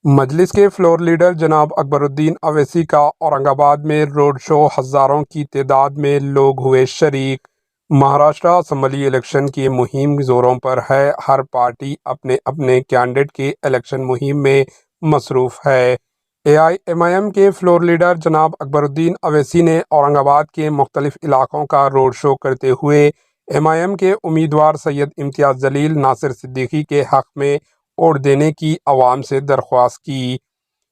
مجلس کے floor leader جناب اکبر الدین اویسی کا اورنگ آباد میں روڈ شو، ہزاروں کی تعداد میں لوگ ہوئے شریک۔ مہاراشٹر اسمبلی الیکشن کی مہم زوروں پر ہے، ہر پارٹی اپنے اپنے کینڈیڈیٹ کی الیکشن مہم میں مصروف ہے۔ AIMIM کے فلور لیڈر جناب اکبر الدین اویسی نے اورنگ آباد کے مختلف علاقوں کا روڈ شو کرتے ہوئے MIM کے امیدوار سید امتیاز جلیل ناصر صدیقی کے حق میں ووٹ دینے کی عوام سے درخواست کی۔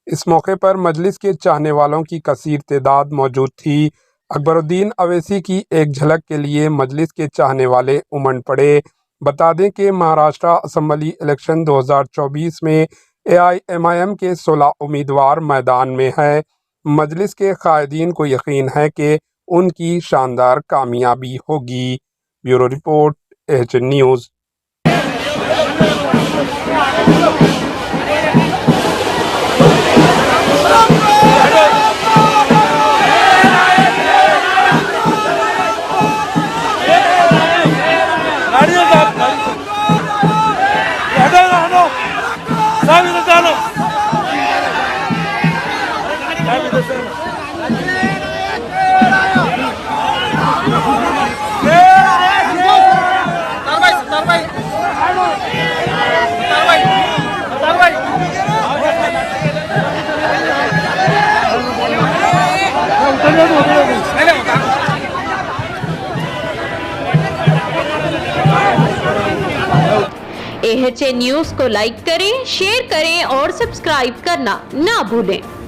اس موقع پر مجلس کے چاہنے والوں کی کثیر تعداد موجود تھی۔ اکبر الدین اویسی کی ایک جھلک کے لیے مجلس کے چاہنے والے امنڈ پڑے۔ بتا دیں کہ مہاراشٹر اسمبلی الیکشن 2024 میں AIMIM کے 16 امیدوار میدان میں ہیں۔ مجلس کے قائدین کو یقین ہے کہ ان کی شاندار کامیابی ہوگی۔ Bureau report, AHN news. AHN news کو لائک کریں، شیئر کریں اور سبسکرائب کرنا نہ بھولیں۔